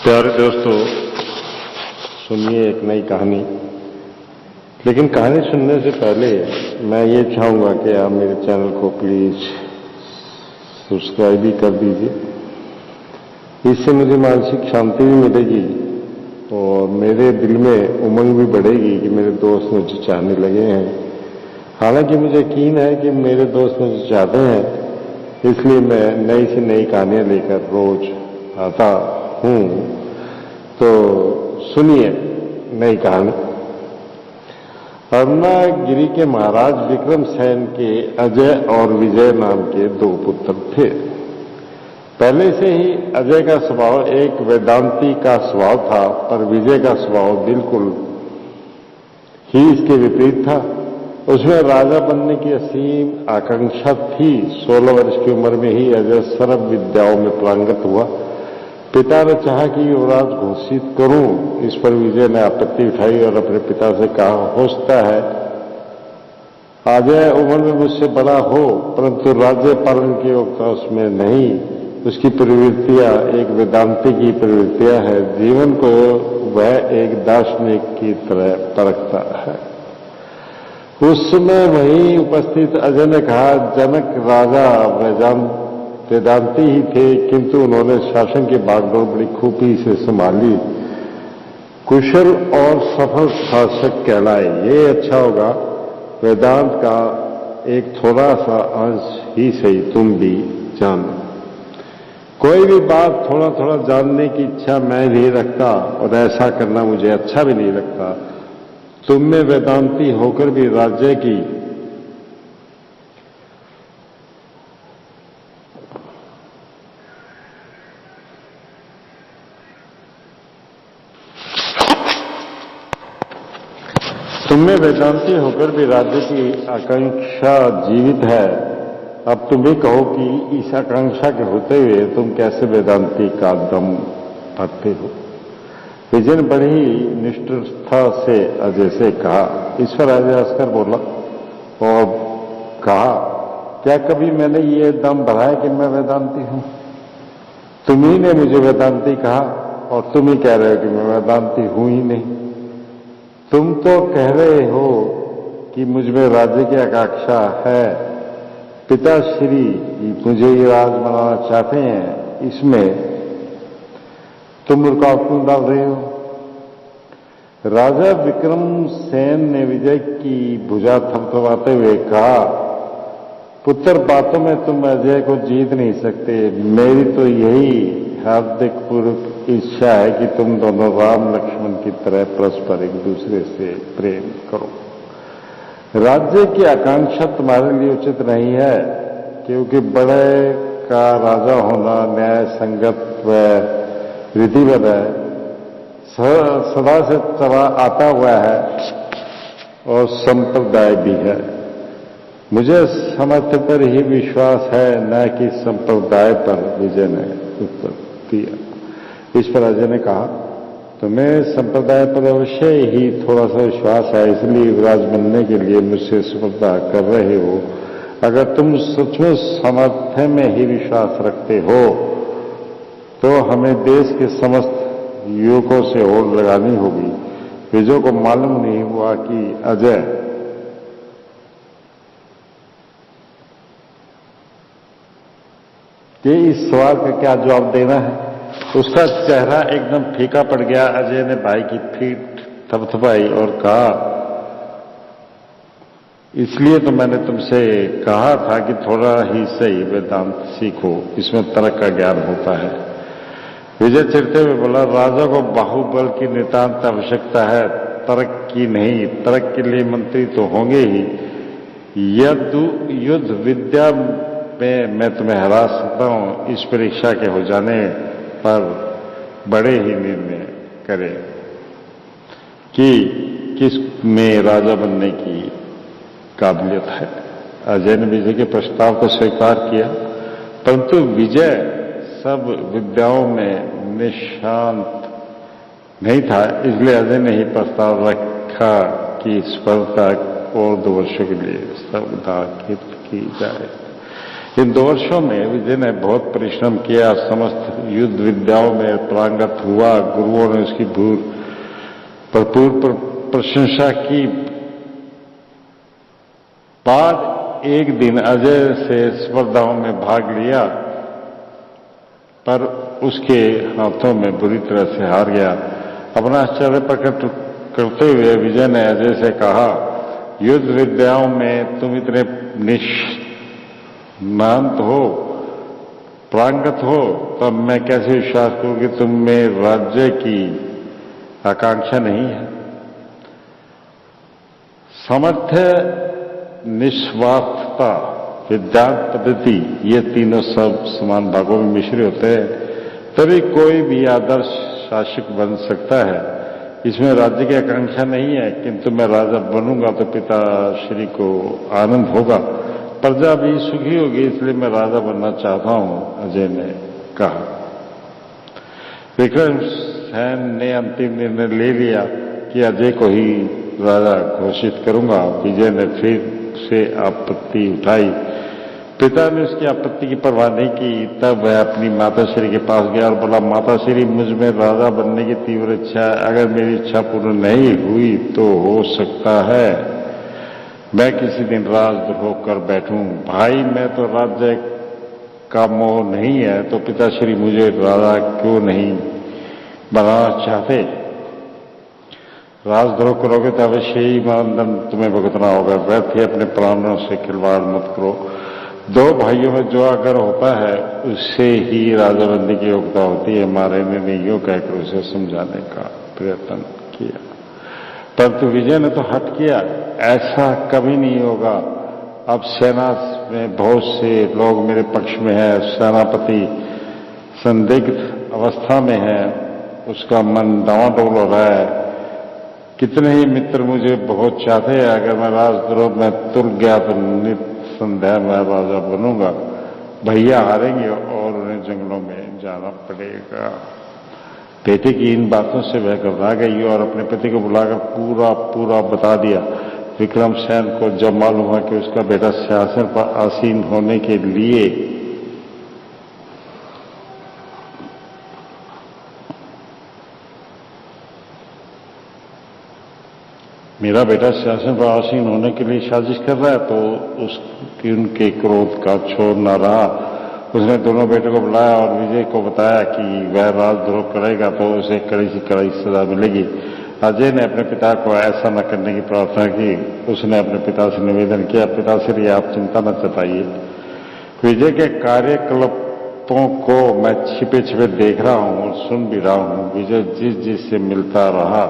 प्यारे दोस्तों, सुनिए एक नई कहानी। लेकिन कहानी सुनने से पहले मैं ये चाहूँगा कि आप मेरे चैनल को प्लीज़ सब्सक्राइब भी कर दीजिए। इससे मुझे मानसिक शांति भी मिलेगी और मेरे दिल में उमंग भी बढ़ेगी कि मेरे दोस्त मुझे चाहने लगे हैं। हालांकि मुझे यकीन है कि मेरे दोस्त मुझे चाहते हैं, इसलिए मैं नई से नई कहानियाँ लेकर रोज आता हूँ। तो सुनिए नई कहानी। अरुणागिरी के महाराज विक्रमसेन के अजय और विजय नाम के दो पुत्र थे। पहले से ही अजय का स्वभाव एक वेदांती का स्वभाव था, पर विजय का स्वभाव बिल्कुल ही इसके विपरीत था। उसमें राजा बनने की असीम आकांक्षा थी। 16 वर्ष की उम्र में ही अजय सर्व विद्याओं में पारंगत हुआ। पिता ने चाहा कि युवराज घोषित करूं। इस पर विजय ने आपत्ति उठाई और अपने पिता से कहा, हो सकता है अजय उम्र में मुझसे बड़ा हो, परंतु राज्य पालन की योग्यता उसमें नहीं। उसकी प्रवृत्तियां एक वेदांती की प्रवृत्तियां है। जीवन को वह एक दार्शनिक की तरह परखता है। उस समय वहीं उपस्थित अजय ने कहा, जनक राजा वेदांती ही थे, किंतु उन्होंने शासन की बागडोर बड़ी खूबी से संभाली। कुशल और सफल शासक कहलाए। ये अच्छा होगा, वेदांत का एक थोड़ा सा अंश ही सही तुम भी जानो। कोई भी बात थोड़ा थोड़ा जानने की इच्छा मैं भी रखता और ऐसा करना मुझे अच्छा भी नहीं लगता। तुम में वेदांती होकर भी राज्य की राज्य की आकांक्षा जीवित है। अब तुम भी कहो कि इस आकांक्षा के होते हुए तुम कैसे वेदांती का दम भरते हो। विजय ने बड़ी निष्ठुरता से अजय से कहा। इस पर अजय हंसकर बोला और कहा, क्या कभी मैंने ये दम भरा है कि मैं वेदांती हूं? तुम ही ने मुझे वेदांती कहा और तुम ही कह रहे हो कि मैं वेदांती हूं ही नहीं। तुम तो कह रहे हो कि मुझमें राज्य की आकांक्षा है। पिताश्री मुझे ये राज बनाना चाहते हैं, इसमें तुम रुकावट क्यों डाल रहे हो? राजा विक्रमसेन ने विजय की भुजा थपथपाते हुए कहा, पुत्र, बातों में तुम अजय को जीत नहीं सकते। मेरी तो यही हार्दिक पूर्वक इच्छा है कि तुम दोनों राम लक्ष्मण की तरह परस्पर एक दूसरे से प्रेम करो। राज्य की आकांक्षा तुम्हारे लिए उचित नहीं है, क्योंकि बड़े का राजा होना न्याय संगत व विधिवत है, सदा से चला आता हुआ है और संप्रदाय भी है। मुझे सामर्थ्य पर ही विश्वास है, न कि संप्रदाय पर, विजय ने उत्तर दिया। इस पर अजय ने कहा, तुम्हें संप्रदाय पर अवश्य ही थोड़ा सा विश्वास है, इसलिए युवराज बनने के लिए मुझसे स्पर्धा कर रहे हो। अगर तुम सचमुच सामर्थ्य में ही विश्वास रखते हो तो हमें देश के समस्त युवकों से होड़ लगानी होगी। विजय को मालूम नहीं हुआ कि अजय के इस सवाल का क्या जवाब देना है। उसका चेहरा एकदम फीका पड़ गया। अजय ने भाई की पीठ थपथपाई और कहा, इसलिए तो मैंने तुमसे कहा था कि थोड़ा ही सही वेदांत सीखो, इसमें तर्क का ज्ञान होता है। विजय चिढ़ते हुए बोला, राजा को बाहुबल की नितांत आवश्यकता है, तर्क की नहीं। तर्क के लिए मंत्री तो होंगे ही। युद्ध विद्या में मैं तुम्हें हरा सकता हूं। इस परीक्षा के हो जाने पर बड़े ही निर्णय करें कि किस में राजा बनने की काबिलियत है। अजय ने विजय के प्रस्ताव को स्वीकार किया, परंतु विजय सब विद्याओं में निशांत नहीं था, इसलिए अजय ने ही प्रस्ताव रखा कि स्पर्धा और 2 वर्षों के लिए स्थगित की जाए। इन 2 वर्षों में विजय ने बहुत परिश्रम किया, समस्त युद्ध विद्याओं में पारंगत हुआ, गुरुओं ने उसकी भरपूर प्रशंसा की। बाद एक दिन अजय से स्पर्धाओं में भाग लिया, पर उसके हाथों में बुरी तरह से हार गया। अपना आश्चर्य प्रकट करते हुए विजय ने अजय से कहा, युद्ध विद्याओं में तुम इतने निष्णात हो, पारंगत हो, तब मैं कैसे विश्वास करूं कि तुम में राज्य की आकांक्षा नहीं है। सामर्थ्य, निस्वार्थता, विद्यार्थ पद्धति, ये तीनों सब समान भागों में मिश्र होते हैं, तभी कोई भी आदर्श शासक बन सकता है। इसमें राज्य की आकांक्षा नहीं है, किंतु मैं राजा बनूंगा तो पिता श्री को आनंद होगा, प्रजा भी सुखी होगी, इसलिए मैं राजा बनना चाहता हूं, अजय ने कहा। विक्रमसेन ने अंतिम निर्णय ले लिया कि अजय को ही राजा घोषित करूंगा। विजय ने फिर से आपत्ति उठाई। पिता ने उसकी आपत्ति की परवाह नहीं की। तब वह अपनी माताश्री के पास गया और बोला, माताश्री, मुझ में राजा बनने की तीव्र इच्छा है। अगर मेरी इच्छा पूर्ण नहीं हुई तो हो सकता है मैं किसी दिन राजद्रोह कर बैठूं। भाई, मैं तो राज्य का मोह नहीं है, तो पिताश्री मुझे राजा क्यों नहीं बनाना चाहते? राजद्रोह करोगे तो अवश्य ही मानदंड तुम्हें भुगतना होगा। व्यर्थ ही अपने प्राणों से खिलवाड़ मत करो। 2 भाइयों में जो अगर होता है उससे ही राजा बनने की योग्यता होती है। महारानी ने यूं कहकर उसे समझाने का प्रयत्न किया, परंतु विजय ने तो हट किया। ऐसा कभी नहीं होगा। अब सेना में बहुत से लोग मेरे पक्ष में हैं। सेनापति संदिग्ध अवस्था में है, उसका मन डावाडोल हो रहा है। कितने ही मित्र मुझे बहुत चाहते हैं। अगर मैं राजद्रोह में तुल गया तो निसंदेह मैं राजा बनूंगा। भैया हारेंगे और उन्हें जंगलों में जाना पड़ेगा। बेटे की इन बातों से वह घबरा गई और अपने पति को बुलाकर पूरा बता दिया। विक्रमसेन को जब मालूम हुआ कि उसका बेटा सिंहासन पर आसीन होने के लिए मेरा बेटा सिंहासन पर आसीन होने के लिए साजिश कर रहा है, तो उनके क्रोध का छोर न रहा। उसने दोनों बेटों को बुलाया और विजय को बताया कि वह राजद्रोह करेगा तो उसे कड़ी से कड़ी सजा मिलेगी। अजय ने अपने पिता को ऐसा न करने की प्रार्थना की। उसने अपने पिता से निवेदन किया, पिताश्री, आप चिंता न जताइए। विजय के कार्यकलापों को मैं छिपे छिपे देख रहा हूं और सुन भी रहा हूं। विजय जिससे मिलता रहा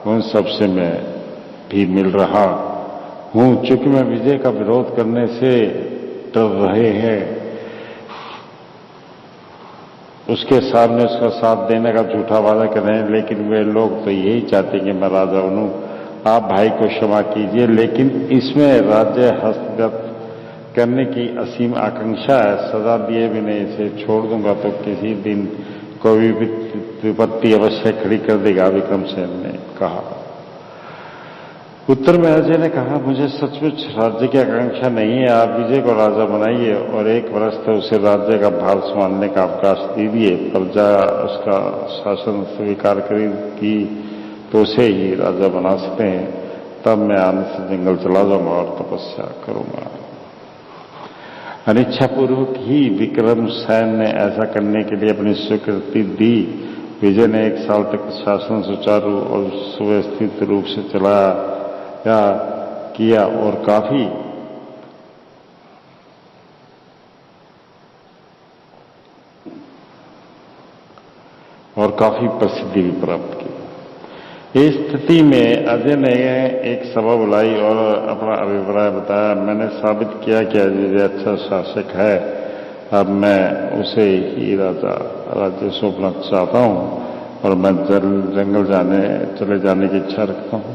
उन सबसे मैं भी मिल रहा हूं। चूंकि मैं विजय का विरोध करने से डर रहे हैं, उसके सामने उसका साथ देने का झूठा वादा कर रहे हैं, लेकिन वे लोग तो यही चाहते हैं कि मैं राजा बनूं। आप भाई को क्षमा कीजिए, लेकिन इसमें राज्य हस्तगत करने की असीम आकांक्षा है। सजा दिए बिना इसे छोड़ दूंगा तो किसी दिन कोई विपत्ति अवश्य खड़ी कर देगा, विक्रमसेन ने कहा। उत्तर में अजय ने कहा, मुझे सचमुच राज्य की आकांक्षा नहीं है। आप विजय को राजा बनाइए और 1 वर्ष तक उसे राज्य का भार संभालने का अवकाश दीजिए। प्रजा उसका शासन स्वीकार करेगी तो उसे ही राजा बना सकते हैं। तब मैं आनंद से जंगल चला जाऊंगा और तपस्या करूंगा। अनिच्छापूर्वक ही विक्रमसेन ने ऐसा करने के लिए अपनी स्वीकृति दी। विजय ने 1 साल तक शासन सुचारू और सुव्यवस्थित रूप से चलाया किया और काफी प्रसिद्धि भी प्राप्त की। इस स्थिति में अजय ने एक सभा बुलाई और अपना अभिप्राय बताया। मैंने साबित किया कि अजय अच्छा शासक है। अब मैं उसे ही राज्य सौंपना चाहता हूं और मैं जंगल चले जाने की इच्छा रखता हूं।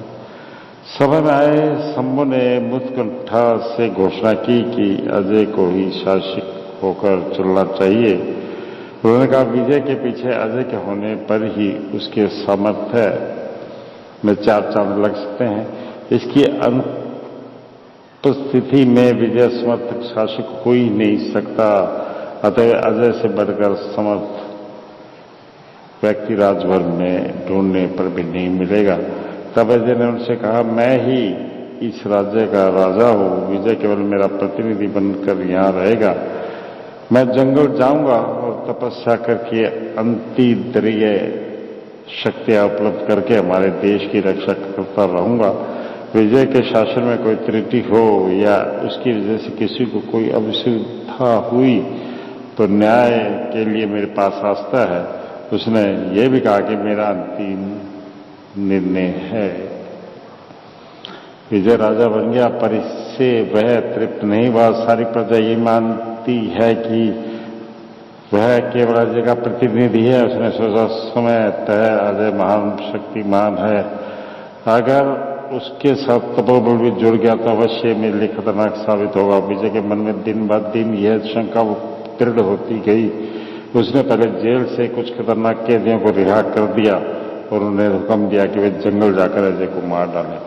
सभा में आए शंभु ने मुत्कंठा से घोषणा की कि अजय को ही शासक होकर चलना चाहिए। उन्होंने कहा, विजय के पीछे अजय के होने पर ही उसके सामर्थ्य में 4 चांद लग सकते हैं। इसकी परिस्थिति में विजय समर्थक शासक हो ही नहीं सकता। अतः अजय से बढ़कर समर्थ व्यक्ति राजभर में ढूंढने पर भी नहीं मिलेगा। तब अजय ने उनसे कहा, मैं ही इस राज्य का राजा हूं, विजय केवल मेरा प्रतिनिधि बनकर यहां रहेगा। मैं जंगल जाऊंगा और तपस्या करके अंतर्दीय शक्तियां उपलब्ध करके हमारे देश की रक्षा करता रहूंगा। विजय के शासन में कोई त्रुटि हो या उसकी वजह से किसी को कोई असुविधा हुई तो न्याय के लिए मेरे पास आस्था है। उसने ये भी कहा कि मेरा अंतिम निर्णय है। विजय राजा बन गया, पर इससे वह तृप्त नहीं हुआ। सारी प्रजा ये मानती है कि वह केवल अजय का प्रतिनिधि है। उसने सोचा, समय तय अजय महान शक्तिमान है, अगर उसके साथ तपोबल भी जुड़ गया तो अवश्य मेरे लिए खतरनाक साबित होगा। विजय के मन में दिन ब दिन यह शंका दृढ़ होती गई। उसने पहले जेल से कुछ खतरनाक कैदियों को रिहा कर दिया और उन्हें हुक्म दिया कि वे जंगल जाकर अजय को मार डालें।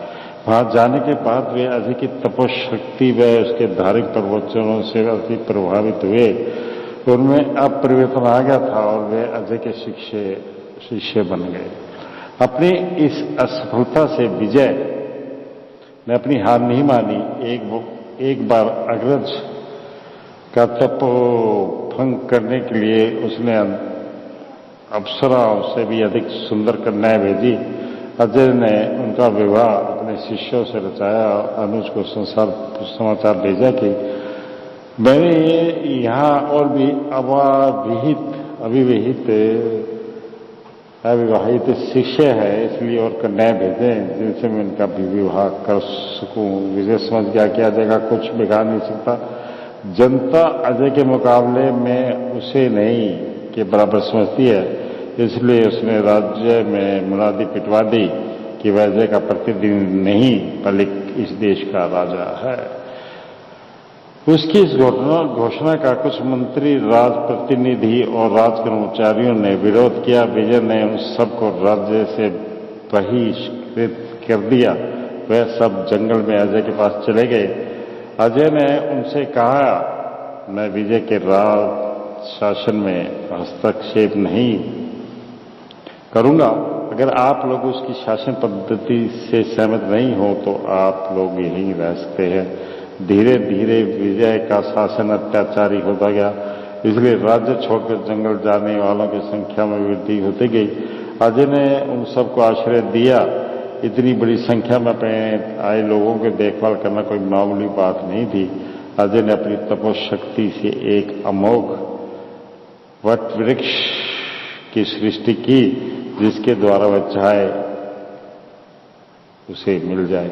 वहां जाने के बाद वे अजय की तपशक्ति व उसके धार्मिक प्रवचनों से अति प्रभावित हुए। उनमें अब परिवर्तन आ गया था और वे अजय के शिष्य बन गए। अपनी इस असफलता से विजय ने अपनी हार नहीं मानी। एक बार अग्रज का तपोभंग करने के लिए उसने अप्सराओं से भी अधिक सुंदर कन्याएं भेजी। अजय ने उनका विवाह अपने शिष्यों से रचाया। अनुज को समाचार भेजा कि मैंने यहाँ और भी अविवाहित शिष्य है, इसलिए और कन्याएं भेजें जिनसे मैं इनका भी विवाह कर सकूं। विजय समझ गया कि अजय का कुछ बिगाड़ नहीं सकता। जनता अजय के मुकाबले में उसे नहीं के बराबर समझती है, इसलिए उसने राज्य में मुनादी पिटवा दी कि वह अजय का प्रतिनिधि नहीं बल्कि इस देश का राजा है। उसकी इस घोषणा का कुछ मंत्री, राज प्रतिनिधि और राज कर्मचारियों ने विरोध किया। विजय ने उन सबको राज्य से बहिष्कृत कर दिया। वह सब जंगल में अजय के पास चले गए। अजय ने उनसे कहा, मैं विजय के राज शासन में हस्तक्षेप नहीं करूंगा। अगर आप लोग उसकी शासन पद्धति से सहमत नहीं हो तो आप लोग यहीं रह सकते हैं। धीरे धीरे विजय का शासन अत्याचारी होता गया, इसलिए राज्य छोड़कर जंगल जाने वालों की संख्या में वृद्धि होती गई। अजय ने उन सबको आश्रय दिया। इतनी बड़ी संख्या में आए लोगों की देखभाल करना कोई मामूली बात नहीं थी। अजय ने अपनी तपोशक्ति से एक अमोघ वट वृक्ष की सृष्टि की, जिसके द्वारा वह चाहे उसे मिल जाए।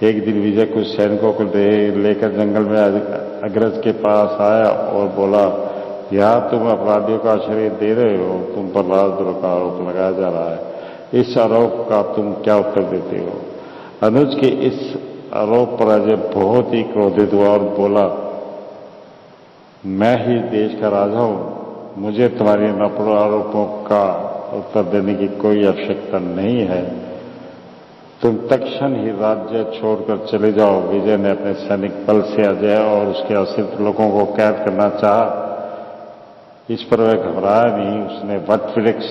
एक दिन विजय कुछ सैनिकों को लेकर जंगल में अग्रज के पास आया और बोला, यहां तुम अपराधियों का आश्रय दे रहे हो, तुम पर राजद्रोह का आरोप लगाया जा रहा है। इस आरोप का तुम क्या उत्तर देते हो? अनुज के इस आरोप पर अजय बहुत ही क्रोधित हुआ और बोला, मैं ही देश का राजा हूं, मुझे तुम्हारे नपड़ आरोपों का उत्तर देने की कोई आवश्यकता नहीं है। तुम तत्क्षण ही राज्य छोड़कर चले जाओ। विजय ने अपने सैनिक बल से अजय और उसके आश्रित लोगों को कैद करना चाहा। इस पर वह घबराया नहीं। उसने वट वृक्ष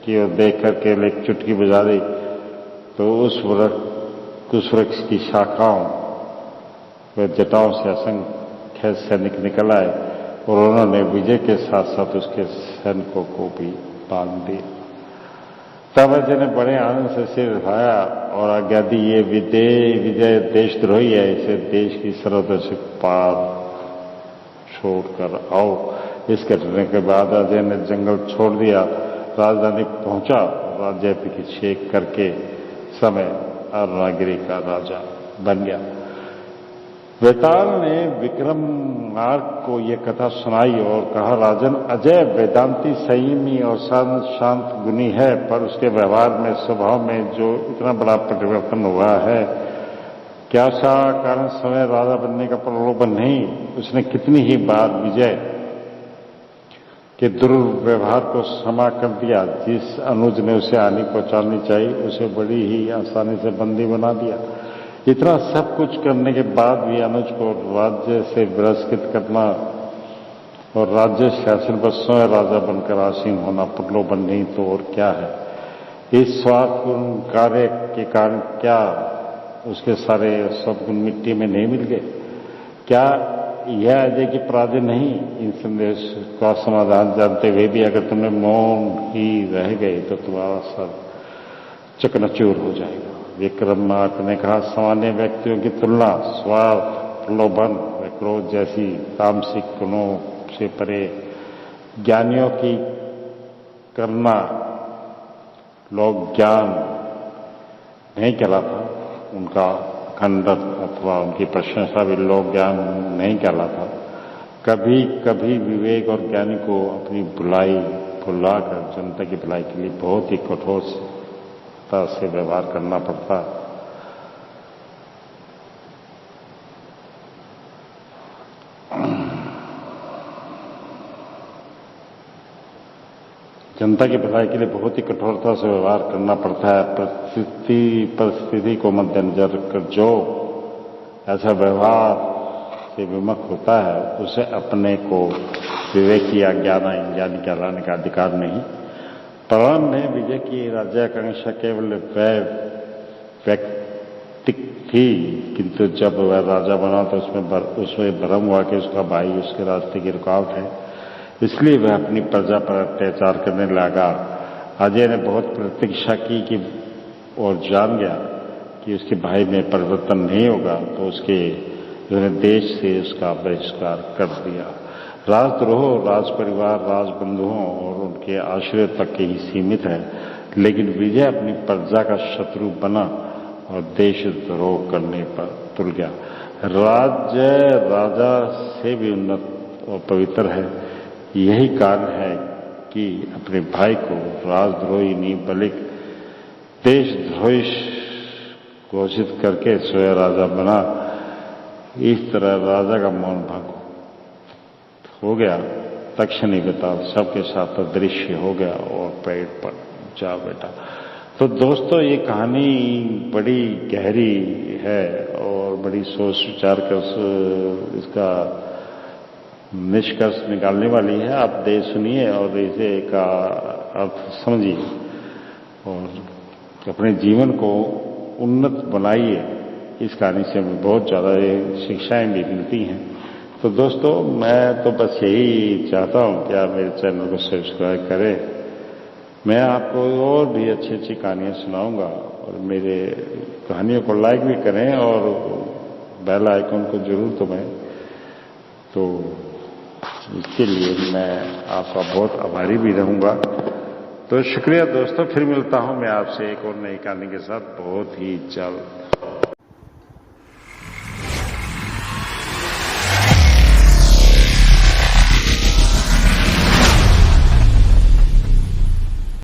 की ओर देख कर केवल एक चुटकी बजा दी तो उस वृक्ष की शाखाओं व जटाओं से असंख्य सैनिक निकल आए और उन्होंने विजय के साथ साथ उसके सैनिकों को भी बांध दिया। तब अजय ने बड़े आनंद से सिर उठाया और आज्ञा दी, ये विजय देशद्रोही है, इसे देश की सरहद से पार छोड़कर आओ। इस घटने के बाद अजय ने जंगल छोड़ दिया, राजधानी पहुंचा। राज्याभिषेक करके समय अरुणागिरी का राजा बन गया। वेताल ने विक्रमार्क को यह कथा सुनाई और कहा, राजन, अजय वेदांती, संयमी और शांत गुणी है, पर उसके व्यवहार में, स्वभाव में जो इतना बड़ा परिवर्तन हुआ है, क्या उसका कारण समय राजा बनने का प्रलोभन नहीं? उसने कितनी ही बार विजय के दुर्व्यवहार को क्षमा कर दिया। जिस अनुज ने उसे हानि पहुंचानी चाहिए उसे बड़ी ही आसानी से बंदी बना दिया। इतना सब कुछ करने के बाद भी अनुज को राज्य से बहिष्कृत करना और राज्य शासन पर स्वयं राजा बनकर आसीन होना प्रलोभन नहीं तो और क्या है। इस स्वार्थपूर्ण कार्य के कारण क्या उसके सारे सद्गुण मिट्टी में नहीं मिल गए? क्या यह अजय की पराजय नहीं? इन संदेश का समाधान जानते हुए भी अगर तुमने मौन ही रह गए तो तुम्हारा सर चकनाचूर हो जाएगा। विक्रमादित्य ने कहा, सामान्य व्यक्तियों की तुलना स्वार्थ, प्रलोभन व क्रोध जैसी तामसिक गुणों से परे ज्ञानियों की करना लोक ज्ञान नहीं कहलाता। उनका खंडन अथवा उनकी प्रशंसा भी लोक ज्ञान नहीं कहलाता। कभी कभी विवेक और ज्ञानी को अपनी भलाई भुलाकर जनता की भलाई के लिए बहुत ही कठोरता से व्यवहार करना पड़ता। जनता की भलाई के लिए बहुत ही कठोरता से व्यवहार करना पड़ता है। परिस्थिति को मद्देनजर रखकर जो ऐसा व्यवहार से विमुख होता है उसे अपने को विवेकी या ज्ञानी कहलाने का अधिकार नहीं। प्राण ने विजय की राज्याकांक्षा केवल वह व्यक्ति थी, किंतु जब वह राजा बना तो उसमें भ्रम हुआ कि उसका भाई उसके रास्ते की रुकावट है, इसलिए वह अपनी प्रजा पर अत्याचार करने लगा। अजय ने बहुत प्रतीक्षा की कि और जान गया कि उसके भाई में परिवर्तन नहीं होगा तो उसने देश से उसका बहिष्कार कर दिया। राजद्रोह राज परिवार, राजबंधुओं और उनके आश्रय तक के ही सीमित है, लेकिन विजय अपनी प्रजा का शत्रु बना और देशद्रोह करने पर तुल गया। राज्य राजा से भी उन्नत और पवित्र है। यही कारण है कि अपने भाई को राजद्रोही नहीं बल्कि देशद्रोही घोषित करके स्वयं राजा बना। इस तरह राजा का मौन भंग हो गया। तक्षण ही बता सबके साथ अदृश्य हो गया और पेड़ पर जा बैठा। तो दोस्तों, ये कहानी बड़ी गहरी है और बड़ी सोच विचार कर इसका निष्कर्ष निकालने वाली है। आप सुनिए और इसे का अर्थ समझिए और अपने जीवन को उन्नत बनाइए। इस कहानी से हमें बहुत ज़्यादा शिक्षाएं भी मिलती हैं। तो दोस्तों, मैं तो बस यही चाहता हूँ कि आप मेरे चैनल को सब्सक्राइब करें। मैं आपको और भी अच्छी अच्छी कहानियाँ सुनाऊंगा और मेरे कहानियों को लाइक भी करें और बेल आइकन को जरूर दबाएं। तो इसके लिए मैं आपका बहुत आभारी भी रहूंगा। तो शुक्रिया दोस्तों, फिर मिलता हूं मैं आपसे एक और नई कहानी के साथ बहुत ही जल्द।